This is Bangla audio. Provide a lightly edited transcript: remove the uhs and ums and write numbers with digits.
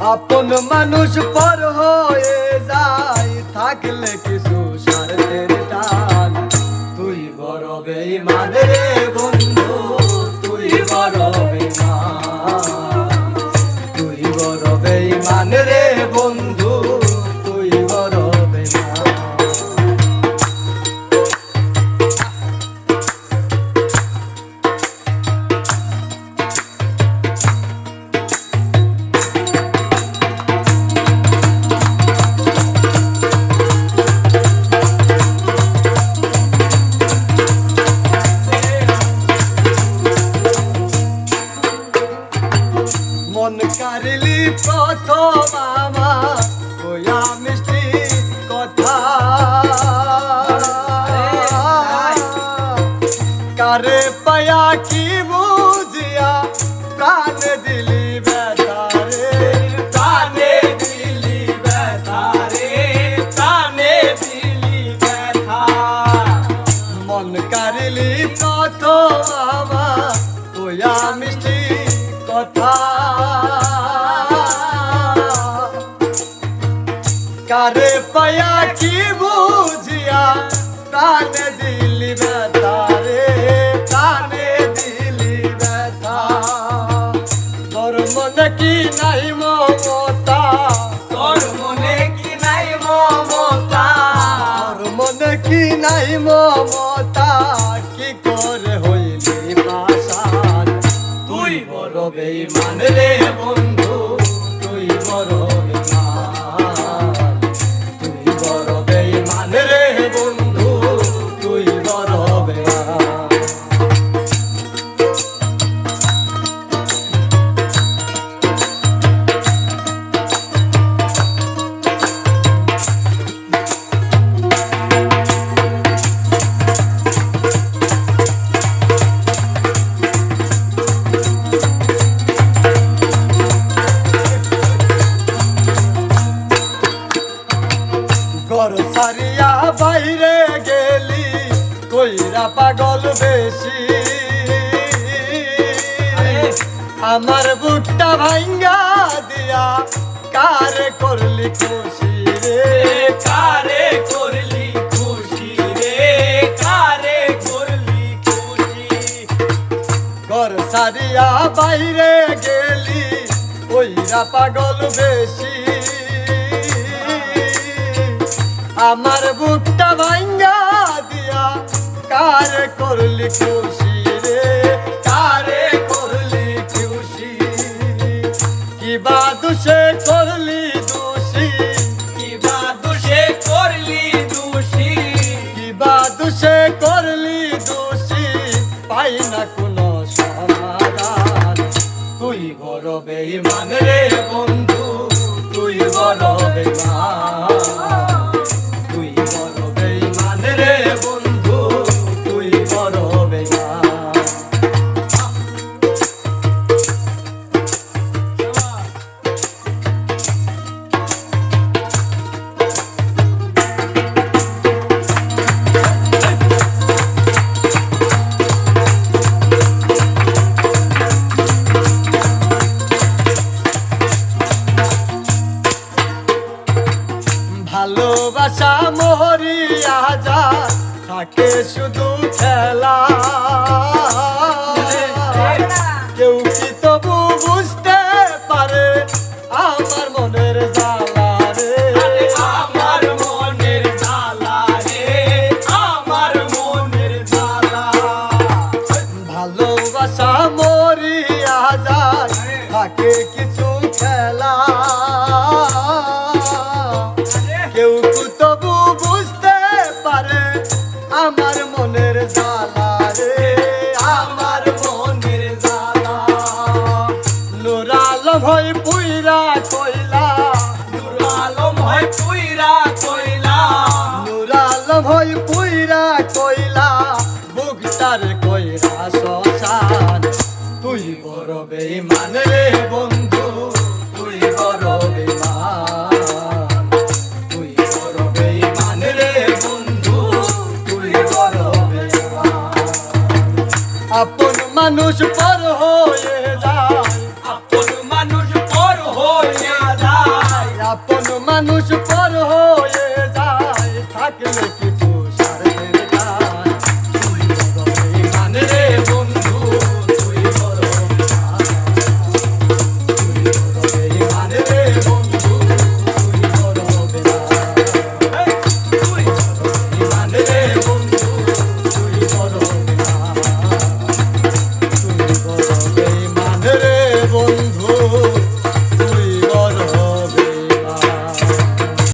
আপন মানুষ পর হয়ে যায় থাকলে কিছু স্বার্থের টান। তুই বড় বেঈমান রে বন্ধু, তুই বড় বেঈমান, তুই বড় বেঈমান রে বন্ধু, তুই বড় বেঈমান। মন কারিলি প্রথম আমার কইয়া মিষ্টি কথা, কারে পায়া কি বুঝিয়া প্রাণ দিলি বেতারে, প্রাণে দিলি বেতারে, প্রাণে দিলি ব্যথা। মন কারিলি প্রথম আমার কইয়া মিষ্টি কথা, কারে পায়া কি বুঝিয়া প্রাণ দিলি বেতারে, প্রাণে দিলি ব্যথা। তোর মনে কি নাই মমতা, তোর মনে কি নাই মমতা, তোর মনে কি নাই মমতা, কি করে হইলি পাষাণ। তুই বড় বেঈমান রে বন্ধু, তুই বড় বেঈমান, তুই বড় বেঈমান রে বন্ধু, তুই বড় বেঈমান। ঘর সারিয়া বাইরে গেলি কইরা পাগল বেশি, আমার বুকটা ভাঙ্গা দিয়া কারে করলি খুশি রে, কারে করলি খুশি রে, কারে করলি খুশি। ঘর সারিয়া বাইরে গেলি কইরা পাগল বেশি, আমার বুকটা ভাঙ্গা দিয়া কারে করলি খুশি রে, কারে করলি খুশি। কিবা দোষে করলি দোষী, কিবা দোষে করলি দোষী, কিবা দোষে করলি দোষী, পাই না কোনো সমাধান। তুই বড় বেঈমান রে বন্ধু, তুই বড় বেঈমান, তুই বড় বেঈমান রে বন্ধু, তুই বড় বেঈমান। ভালোবাসা মরিয়া যায় থাকে শুধু খেলা, কেউ কি তবু বুঝতে পারে আমার মনের জ্বালা রে, আমার মনের জ্বালা রে, আমার মনের জ্বালা। ভালোবাসা মরিয়া যায় থাকে কিছু খেলা, কেউ কি তবু বুঝতে পারে আমার মনের জ্বালা রে, আমার মনের জ্বালা। নূর আলম হয় পুইরা কইলা, নূর আলম হয় পুইরা কইলা, নূর আলম হয় পুইরা কইলা, বুকটার কইরা শ্মশান। তুই বড় বেঈমান রে বন্ধু,